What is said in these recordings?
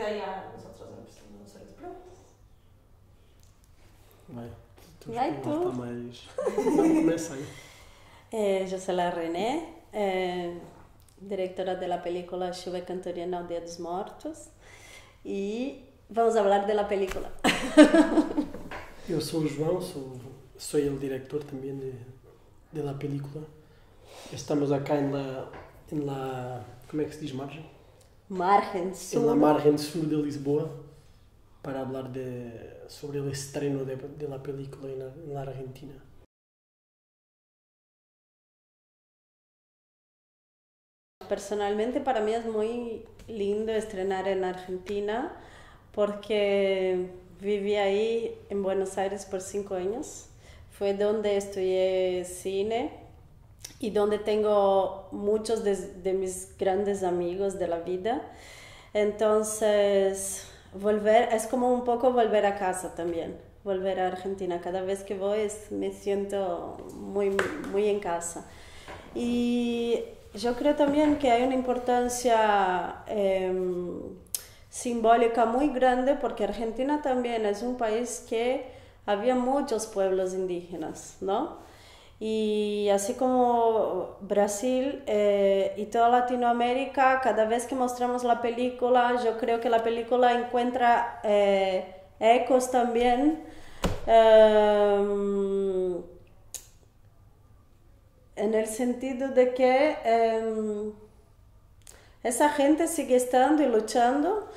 ahora ya nosotros empezamos a hacer las preguntas. Vai, Vai tu. tu. Está mais... Não, começa aí. Yo soy la René, directora de la película Chuva Cantoriana al Día dos Mortos, y vamos a hablar de la película. Eu sou o João, sou o diretor também de la película. Estamos acá en la ¿cómo es que se dice margen? Margen Sur. En la margen sur de Lisboa, para hablar sobre el estreno de la película en la Argentina. Personalmente para mí es muy lindo estrenar en Argentina porque viví ahí en Buenos Aires por 5 años. Fue donde estudié cine y donde tengo muchos de mis grandes amigos de la vida. Entonces, volver es como un poco volver a casa también, volver a Argentina. Cada vez que voy me siento muy, muy en casa. Y yo creo también que hay una importancia simbólica muy grande porque Argentina también es un país que había muchos pueblos indígenas, ¿no? Y así como Brasil y toda Latinoamérica, cada vez que mostramos la película, yo creo que la película encuentra ecos también en el sentido de que esa gente sigue estando y luchando,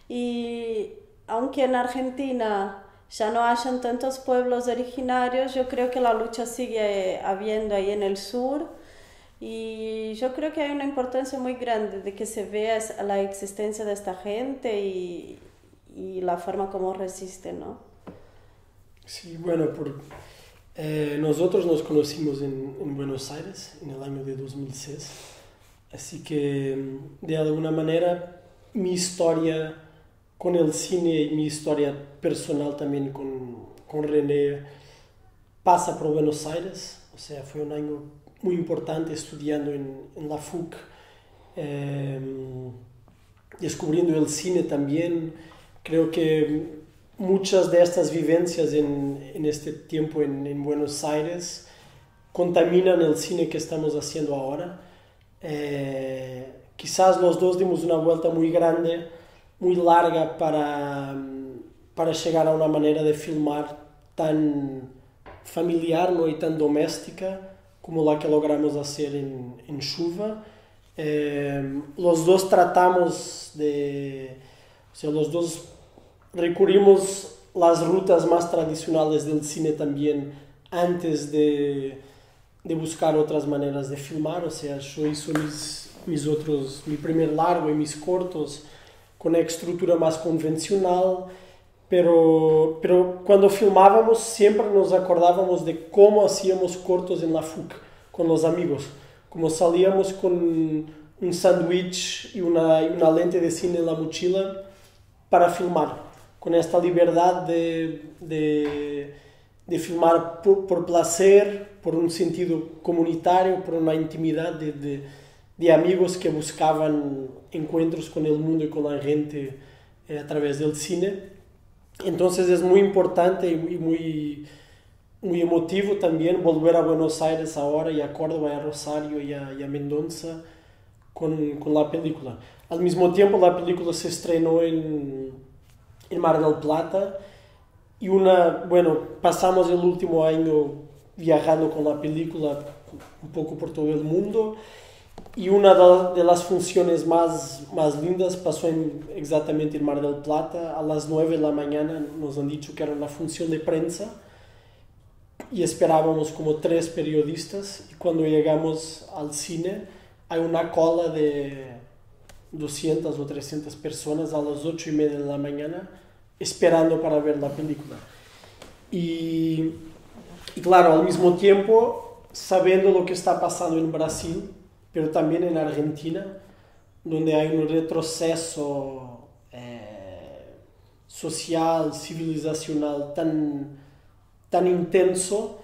y aunque en Argentina ya no hayan tantos pueblos originarios, yo creo que la lucha sigue habiendo ahí en el sur, y yo creo que hay una importancia muy grande de que se vea la existencia de esta gente y la forma como resisten, ¿no? Sí, bueno, nosotros nos conocimos en Buenos Aires en el año de 2006, así que de alguna manera mi historia con el cine y mi historia personal también con René pasa por Buenos Aires. O sea, fue un año muy importante estudiando en la FUC, descubriendo el cine también. Creo que muchas de estas vivencias en este tiempo en Buenos Aires contaminan el cine que estamos haciendo ahora. Quizás los dos dimos una vuelta muy grande, muy larga para llegar a una manera de filmar tan familiar, ¿no? Y tan doméstica como la que logramos hacer en Chuva. Los dos tratamos o sea, los dos recurrimos las rutas más tradicionales del cine también antes de buscar otras maneras de filmar. O sea, yo hice mi primer largo y mis cortos con una estructura más convencional, pero cuando filmábamos siempre nos acordábamos de cómo hacíamos cortos en la FUC con los amigos, como salíamos con un sándwich y una lente de cine en la mochila para filmar, con esta libertad de filmar por placer, por un sentido comunitario, por una intimidad de amigos que buscaban encuentros con el mundo y con la gente a través del cine. Entonces es muy importante y muy, muy emotivo también volver a Buenos Aires ahora, y a Córdoba, y a Rosario, y a Mendoza con la película. Al mismo tiempo la película se estrenó en Mar del Plata, y pasamos el último año viajando con la película un poco por todo el mundo, y una de las funciones más lindas pasó exactamente en Mar del Plata. A las 9 de la mañana nos han dicho que era una función de prensa y esperábamos como 3 periodistas, y cuando llegamos al cine hay una cola de 200 o 300 personas a las 8:30 de la mañana esperando para ver la película. Y claro, al mismo tiempo, sabiendo lo que está pasando en Brasil, pero también en Argentina, donde hay un retroceso social, civilizacional tan intenso,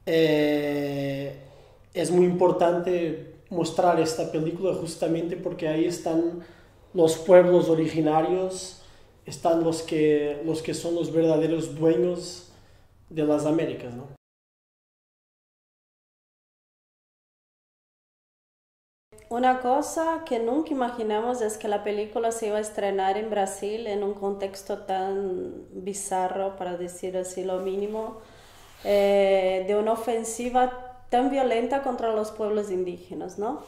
es muy importante mostrar esta película justamente porque ahí están los pueblos originarios están los que son los verdaderos dueños de las Américas, ¿no? Una cosa que nunca imaginamos es que la película se iba a estrenar en Brasil en un contexto tan bizarro, para decir así lo mínimo, de una ofensiva tan violenta contra los pueblos indígenas, ¿no?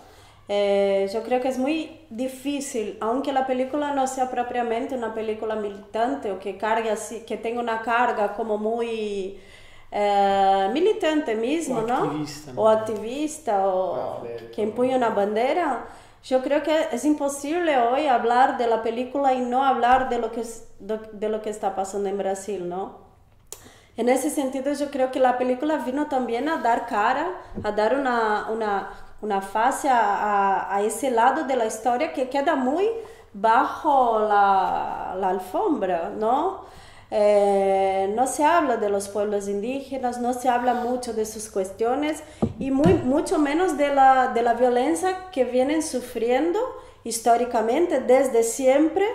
Yo creo que es muy difícil, aunque la película no sea propiamente una película militante o que cargue así, que tenga una carga como muy militante mismo, ¿no? O activista, o que empuña una bandera. Yo creo que es imposible hoy hablar de la película y no hablar de lo que está pasando en Brasil, ¿no? En ese sentido, yo creo que la película vino también a dar cara, a dar una fase a ese lado de la historia que queda muy bajo la alfombra, ¿no? No se habla de los pueblos indígenas, no se habla mucho de sus cuestiones y mucho menos de la violencia que vienen sufriendo históricamente desde siempre,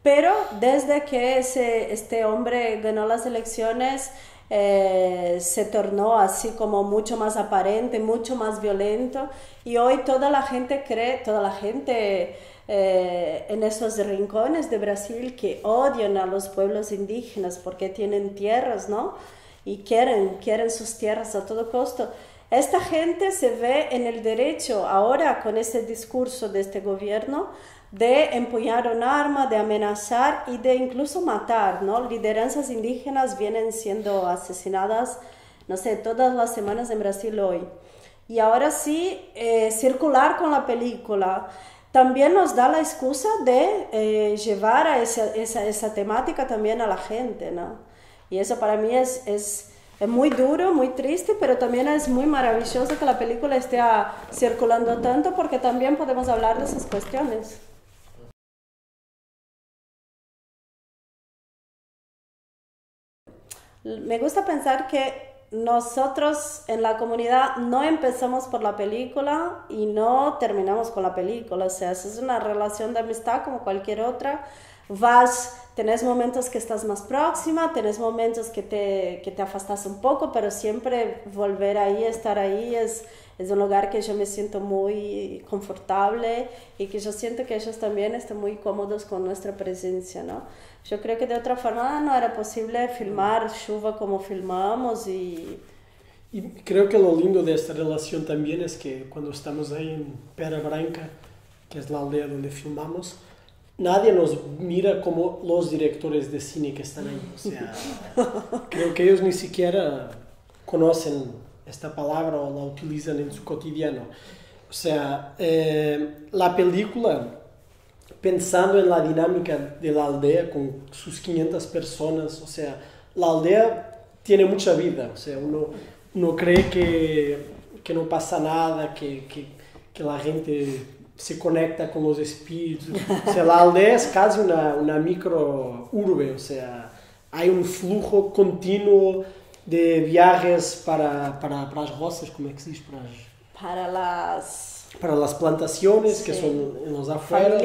pero desde que este hombre ganó las elecciones se tornó así como mucho más aparente, mucho más violento, y hoy toda la gente en esos rincones de Brasil que odian a los pueblos indígenas porque tienen tierras, ¿no? Y quieren sus tierras a todo costo. Esta gente se ve en el derecho ahora con este discurso de este gobierno de empuñar un arma, de amenazar y de incluso matar, ¿no? Lideranzas indígenas vienen siendo asesinadas, no sé, todas las semanas en Brasil hoy. Y ahora sí, circular con la película también nos da la excusa de llevar a esa temática también a la gente, ¿no? Y eso para mí es muy duro, muy triste, pero también es muy maravilloso que la película esté circulando tanto porque también podemos hablar de esas cuestiones. Me gusta pensar que nosotros en la comunidad no empezamos por la película y no terminamos con la película, o sea, es una relación de amistad como cualquier otra. Tenés momentos que estás más próxima, tenés momentos que te afastas un poco, pero siempre volver ahí, estar ahí es un lugar que yo me siento muy confortable y que yo siento que ellos también están muy cómodos con nuestra presencia, ¿no? Yo creo que de otra forma no era posible filmar Chuva como filmamos y creo que lo lindo de esta relación también es que cuando estamos ahí en Pera Branca, que es la aldea donde filmamos, nadie nos mira como los directores de cine que están ahí. O sea, creo que ellos ni siquiera conocen esta palabra o la utilizan en su cotidiano. O sea, la película, pensando en la dinámica de la aldea con sus 500 personas, o sea, la aldea tiene mucha vida. O sea, uno cree que no pasa nada, que la gente se conecta con los espíritus. O sea, la aldea es casi una micro urbe, o sea, hay un flujo continuo de viajes para las rosas, ¿cómo es que se dice? Para las plantaciones, sí, que son en los afueras.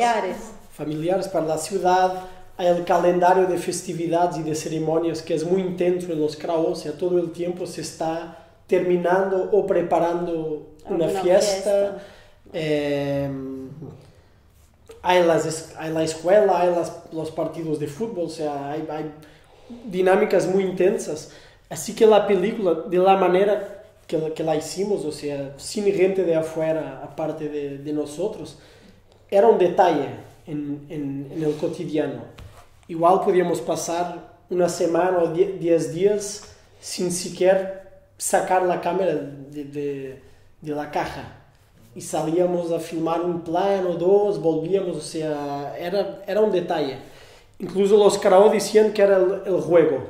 Familiares para la ciudad. Hay el calendario de festividades y de ceremonias que es muy intenso en los Craos, o sea, todo el tiempo se está terminando o preparando una fiesta. Hay la escuela, hay los partidos de fútbol, o sea, hay dinámicas muy intensas. Así que la película, de la manera que la hicimos, o sea, sin gente de afuera, aparte de nosotros, era un detalle en el cotidiano. Igual podíamos pasar una semana o 10 días sin siquiera sacar la cámara de la caja. Y salíamos a filmar un plano, dos, volvíamos, o sea, era un detalle. Incluso los Caraó decían que era el juego.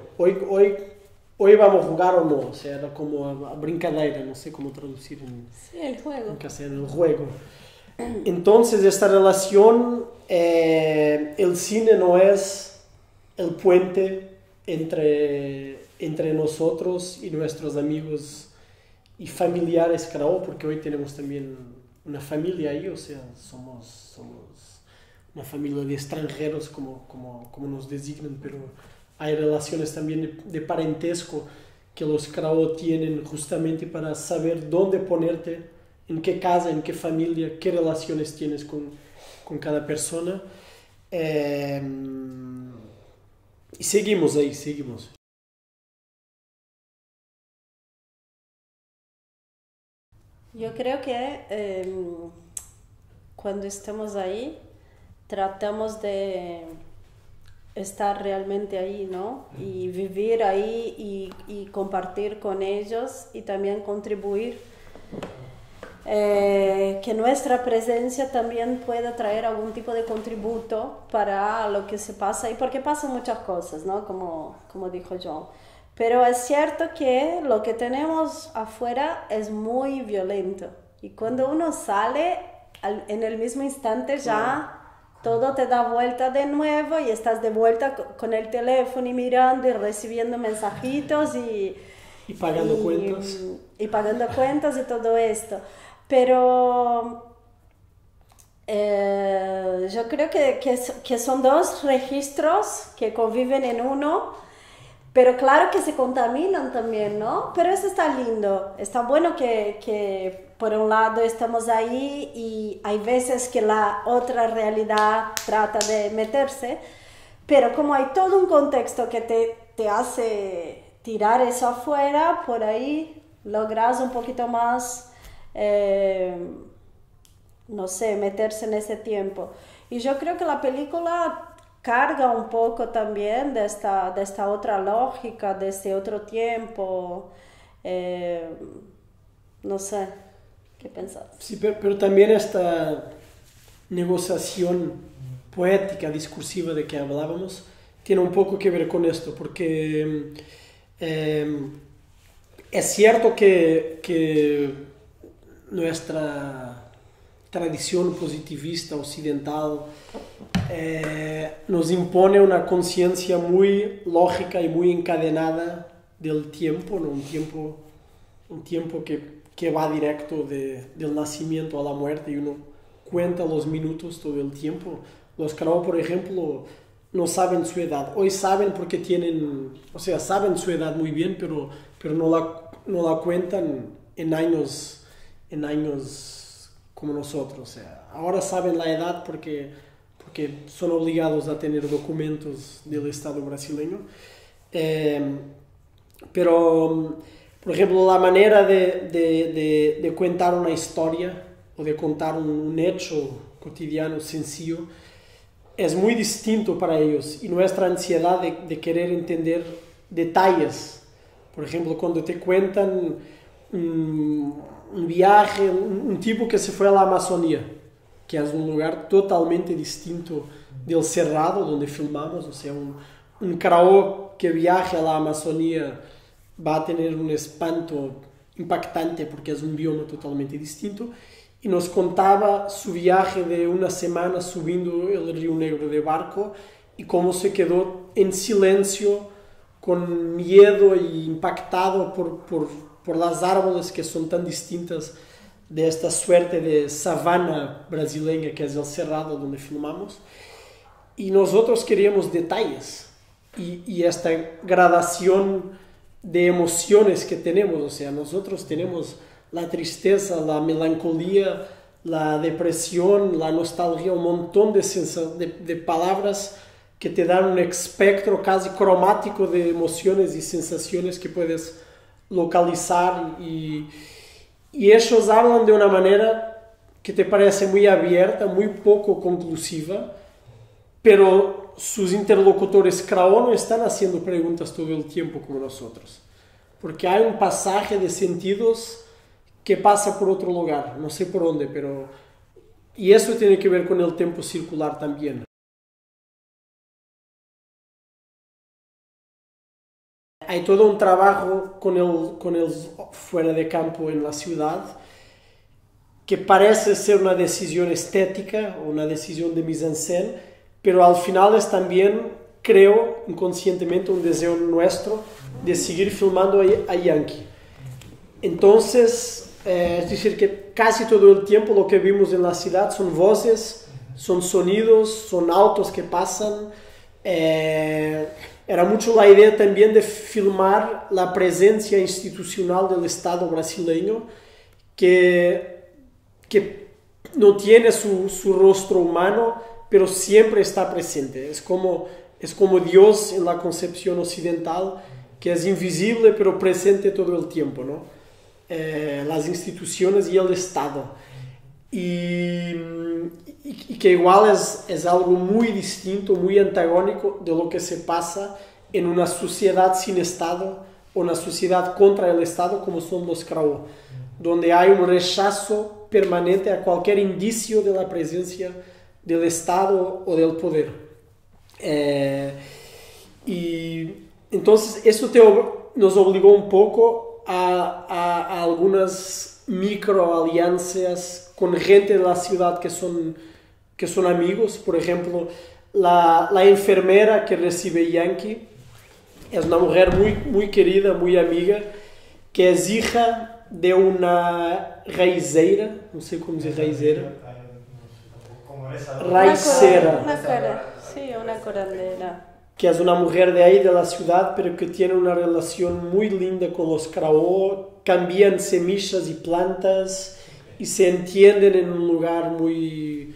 Hoy vamos a jugar o no, o sea, era como a brincadeira, no sé cómo traducir sí, el juego. En castellano, el juego. Entonces, esta relación, el cine no es el puente entre nosotros y nuestros amigos y familiares Caraó, porque hoy tenemos también una familia ahí, o sea, somos una familia de extranjeros, como nos designan, pero hay relaciones también de parentesco que los Krao tienen justamente para saber dónde ponerte, en qué casa, en qué familia, qué relaciones tienes con cada persona. Y seguimos ahí, seguimos. Yo creo que cuando estamos ahí, tratamos de estar realmente ahí, ¿no? Y vivir ahí y compartir con ellos y también contribuir. Que nuestra presencia también pueda traer algún tipo de contributo para lo que se pasa ahí, porque pasan muchas cosas, ¿no? Como dijo John. Pero es cierto que lo que tenemos afuera es muy violento. Y cuando uno sale, en el mismo instante ya todo te da vuelta de nuevo y estás de vuelta con el teléfono y mirando y recibiendo mensajitos y pagando cuentas. Y pagando cuentas y todo esto. Pero yo creo que son dos registros que conviven en uno. Pero claro que se contaminan también, ¿no? Pero eso está lindo, está bueno que por un lado estamos ahí y hay veces que la otra realidad trata de meterse, pero como hay todo un contexto que te hace tirar eso afuera, por ahí logras un poquito más, no sé, meterse en ese tiempo. Y yo creo que la película carga un poco también de esta otra lógica, de este otro tiempo, no sé, ¿qué pensás? Sí, pero también esta negociación poética, discursiva de que hablábamos, tiene un poco que ver con esto, porque es cierto que nuestra tradición positivista occidental nos impone una conciencia muy lógica y muy encadenada del tiempo, ¿no? un tiempo que va directo del nacimiento a la muerte y uno cuenta los minutos todo el tiempo. Los Krao, por ejemplo, no saben su edad. Hoy saben porque saben su edad muy bien, pero no la cuentan en años como nosotros. O sea, ahora saben la edad porque son obligados a tener documentos del Estado brasileño. Pero, por ejemplo, la manera de contar una historia o de contar un hecho cotidiano sencillo es muy distinto para ellos, y nuestra ansiedad de querer entender detalles. Por ejemplo, cuando te cuentan un viaje, un tipo que se fue a la Amazonía, que es un lugar totalmente distinto del Cerrado, donde filmamos. O sea, un Krao que viaje a la Amazonía va a tener un espanto impactante porque es un bioma totalmente distinto. Y nos contaba su viaje de una semana subiendo el Río Negro de barco y cómo se quedó en silencio, con miedo y impactado por las árboles que son tan distintas de esta suerte de sabana brasileña que es el Cerrado donde filmamos. Y nosotros queríamos detalles y esta gradación de emociones que tenemos. O sea, nosotros tenemos la tristeza, la melancolía, la depresión, la nostalgia, un montón de palabras que te dan un espectro casi cromático de emociones y sensaciones que puedes localizar, y ellos hablan de una manera que te parece muy abierta, muy poco conclusiva, pero sus interlocutores Krao no están haciendo preguntas todo el tiempo como nosotros, porque hay un pasaje de sentidos que pasa por otro lugar, no sé por dónde, pero... Y eso tiene que ver con el tiempo circular también. Hay todo un trabajo con el fuera de campo en la ciudad que parece ser una decisión estética o una decisión de mise-en-scène, pero al final es también, creo, inconscientemente un deseo nuestro de seguir filmando a Yankee. Entonces, es decir, que casi todo el tiempo lo que vimos en la ciudad son voces, son sonidos, son autos que pasan. Era mucho la idea también de filmar la presencia institucional del Estado brasileño, que no tiene su rostro humano, pero siempre está presente. Es como Dios en la concepción occidental, que es invisible pero presente todo el tiempo, ¿no? Las instituciones y el Estado. Y que igual es algo muy distinto, muy antagónico de lo que se pasa en una sociedad sin Estado o una sociedad contra el Estado como son los Krao, donde hay un rechazo permanente a cualquier indicio de la presencia del Estado o del poder. Y entonces eso nos obligó un poco a algunas microalianzas con gente de la ciudad que son amigos. Por ejemplo, la enfermera que recibe Yankee es una mujer muy, muy querida, muy amiga, que es hija de una raizeira, no sé cómo se dice raizeira. Raicera. Sí, una curandera. Que es una mujer de ahí, de la ciudad, pero que tiene una relación muy linda con los Krao, cambian semillas y plantas y se entienden en un lugar muy,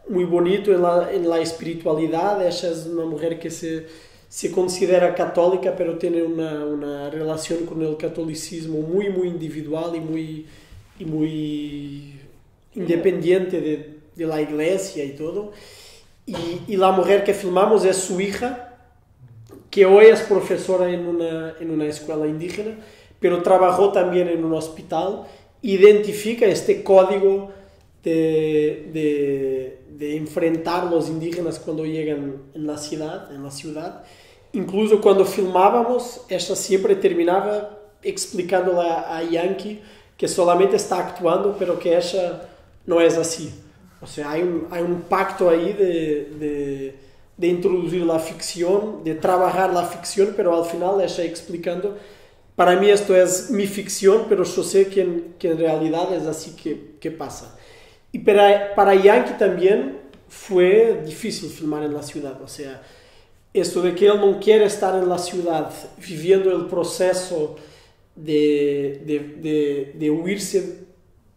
muy bonito en la espiritualidad. Ella es una mujer que se considera católica, pero tiene una relación con el catolicismo muy, muy individual y muy independiente de la iglesia y todo. Y la mujer que filmamos es su hija, que hoy es profesora en una escuela indígena, pero trabajó también en un hospital. Identifica este código de enfrentar a los indígenas cuando llegan en la ciudad. Incluso cuando filmábamos, ella siempre terminaba explicándole a Yankee que solamente está actuando, pero que ella no es así. O sea, hay un pacto ahí de introducir la ficción, de trabajar la ficción, pero al final ella explicando, para mí esto es mi ficción, pero yo sé que en realidad es así que pasa. Y para Yankee también fue difícil filmar en la ciudad. O sea, esto de que él no quiere estar en la ciudad viviendo el proceso de huirse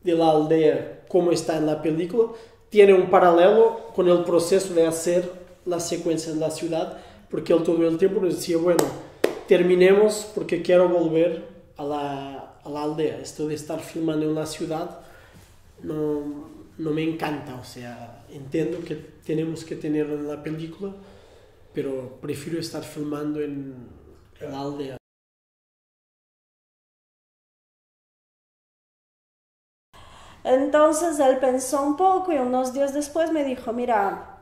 de la aldea como está en la película, tiene un paralelo con el proceso de hacer la secuencia en la ciudad, porque él todo el tiempo nos decía, bueno, terminemos porque quiero volver a la aldea. Esto de estar filmando en la ciudad no me encanta. O sea, entiendo que tenemos que tenerlo en la película, pero prefiero estar filmando en la aldea. Entonces él pensó un poco y unos días después me dijo, mira,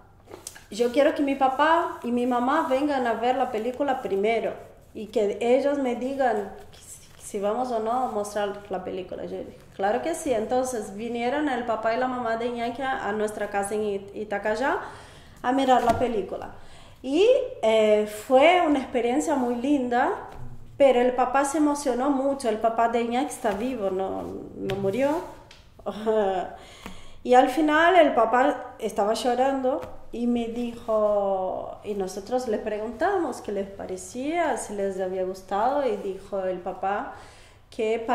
yo quiero que mi papá y mi mamá vengan a ver la película primero y que ellos me digan si vamos o no a mostrar la película. Yo dije, claro que sí. Entonces vinieron el papá y la mamá de Iñaki a nuestra casa en Itacayá a mirar la película. Y fue una experiencia muy linda, pero el papá se emocionó mucho. El papá de Iñaki está vivo, no murió. Y al final el papá estaba llorando y me dijo, y nosotros le preguntamos qué les parecía, si les había gustado, y dijo el papá que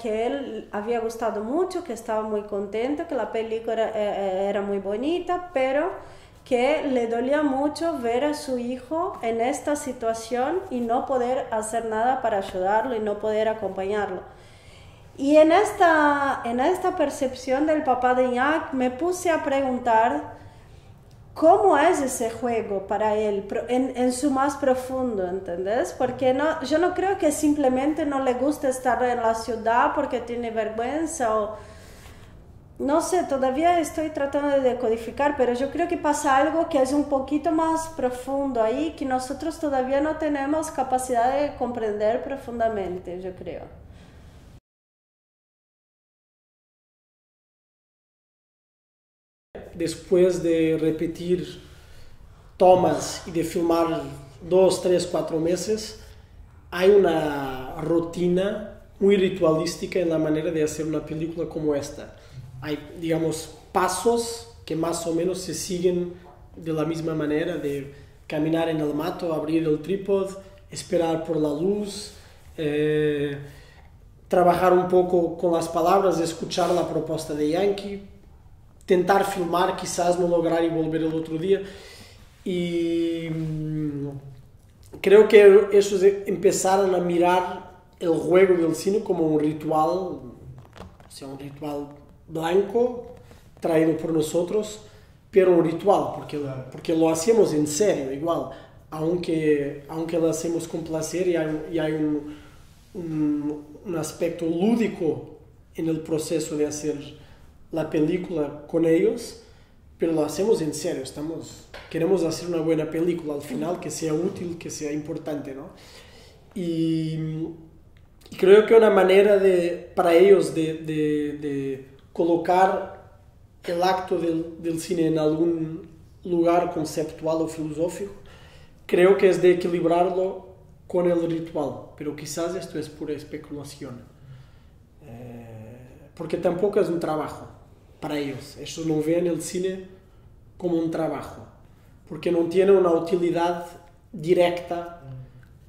él había gustado mucho, que estaba muy contento, que la película era muy bonita, pero que le dolía mucho ver a su hijo en esta situación y no poder hacer nada para ayudarlo y no poder acompañarlo. Y en esta percepción del papá de Iñaki me puse a preguntar cómo es ese juego para él en su más profundo, ¿entendés? Porque yo no creo que simplemente no le guste estar en la ciudad porque tiene vergüenza o no sé, todavía estoy tratando de decodificar, pero yo creo que pasa algo que es un poquito más profundo ahí, que nosotros todavía no tenemos capacidad de comprender profundamente, yo creo. Después de repetir tomas y de filmar 2, 3, 4 meses, hay una rutina muy ritualística en la manera de hacer una película como esta. Hay, digamos, pasos que más o menos se siguen de la misma manera, de caminar en el mato, abrir el trípode, esperar por la luz, trabajar un poco con las palabras, escuchar la propuesta de Yankee, tentar filmar, quizás no lograr y volver el otro día. Y creo que ellos empezaron a mirar el juego del cine como un ritual, o sea, un ritual blanco traído por nosotros, pero un ritual, porque lo hacemos en serio, igual, aunque lo hacemos con placer y hay un aspecto lúdico en el proceso de hacer la película con ellos, pero lo hacemos en serio, queremos hacer una buena película al final, que sea útil, que sea importante, ¿no? Y creo que una manera para ellos de colocar el acto del cine en algún lugar conceptual o filosófico, creo que es de equilibrarlo con el ritual, pero quizás esto es pura especulación, porque tampoco es un trabajo para ellos. Ellos no ven el cine como un trabajo, porque no tiene una utilidad directa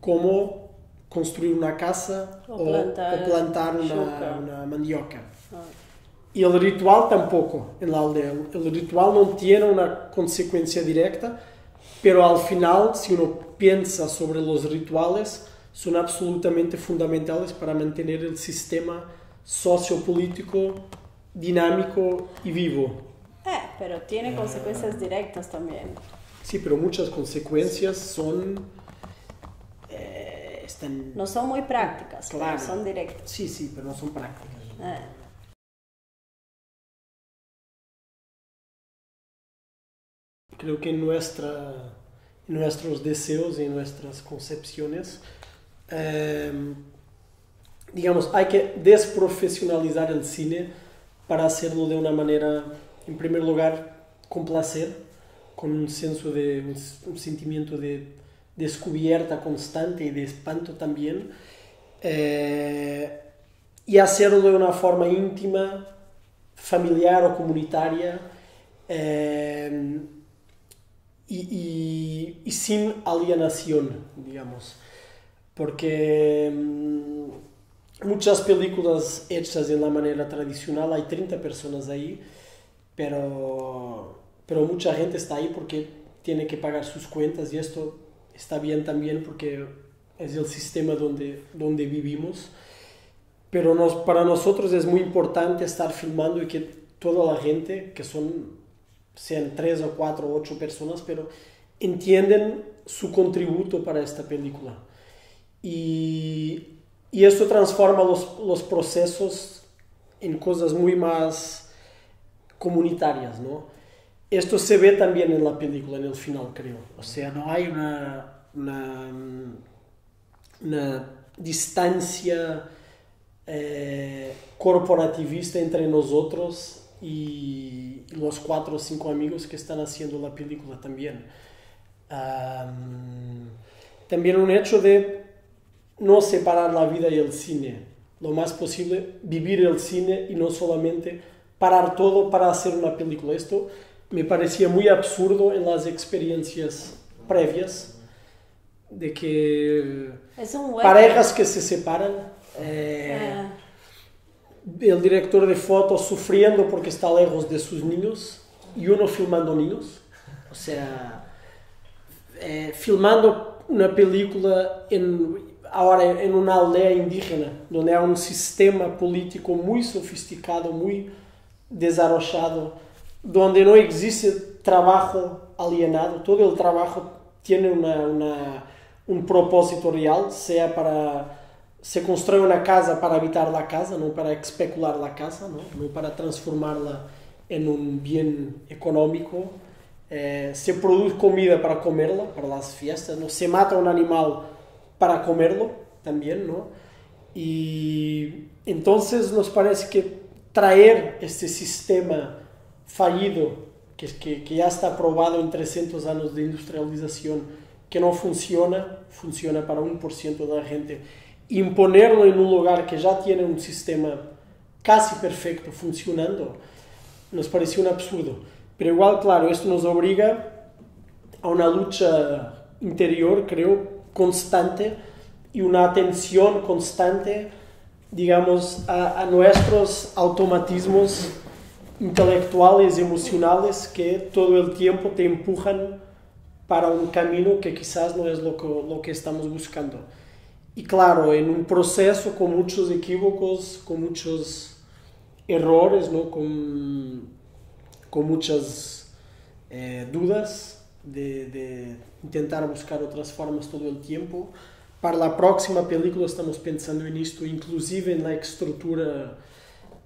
como construir una casa o plantar una mandioca. Y el ritual tampoco en la aldea. El ritual no tiene una consecuencia directa, pero al final, si uno piensa sobre los rituales, son absolutamente fundamentales para mantener el sistema sociopolítico dinámico y vivo. Pero tiene consecuencias directas también. Sí, pero muchas consecuencias son... no son muy prácticas, claro, pero son directas. Sí, pero no son prácticas. Creo que en nuestros deseos y en nuestras concepciones, digamos, hay que desprofesionalizar el cine para hacerlo de una manera, en primer lugar, con placer, con un sentimiento de descubierta constante y de espanto también, y hacerlo de una forma íntima, familiar o comunitaria, y sin alienación, digamos, porque muchas películas hechas de la manera tradicional, hay 30 personas ahí, pero mucha gente está ahí porque tiene que pagar sus cuentas, y esto está bien también porque es el sistema donde vivimos, pero para nosotros es muy importante estar filmando y que toda la gente, que sean 3 o 4 o 8 personas, pero entienden su contributo para esta película. Y esto transforma los procesos en cosas muy más comunitarias, ¿no? Esto se ve también en la película, en el final, creo. O sea, no hay una distancia corporativista entre nosotros y los 4 o 5 amigos que están haciendo la película también. También un hecho de no separar la vida y el cine. Lo más posible, vivir el cine y no solamente parar todo para hacer una película. Esto me parecía muy absurdo en las experiencias previas, de que parejas que se separan, el director de fotos sufriendo porque está lejos de sus niños y uno filmando niños, o sea, filmando una película ahora en una aldea indígena, donde hay un sistema político muy sofisticado, muy desarrollado, donde no existe trabajo alienado, todo el trabajo tiene un propósito real, se construye una casa para habitar la casa, no para especular la casa, no para transformarla en un bien económico. Se produce comida para comerla, para las fiestas, ¿no? Se mata un animal para comerlo también, ¿no? Y entonces nos parece que traer este sistema fallido, que ya está probado en 300 años de industrialización, que no funciona para 1% de la gente, imponerlo en un lugar que ya tiene un sistema casi perfecto funcionando, nos pareció un absurdo. Pero igual, claro, esto nos obliga a una lucha interior, creo, constante y una atención constante, digamos, a nuestros automatismos intelectuales, emocionales, que todo el tiempo te empujan para un camino que quizás no es lo que estamos buscando. Y claro, en un proceso con muchos equívocos, con muchos errores, ¿no? con muchas dudas de intentar buscar otras formas todo el tiempo. Para la próxima película estamos pensando en esto, inclusive en la estructura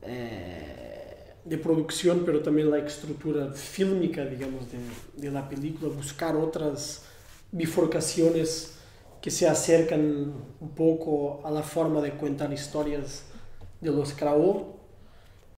de producción, pero también la estructura fílmica, digamos, de la película, buscar otras bifurcaciones que se acercan un poco a la forma de contar historias de los Craó.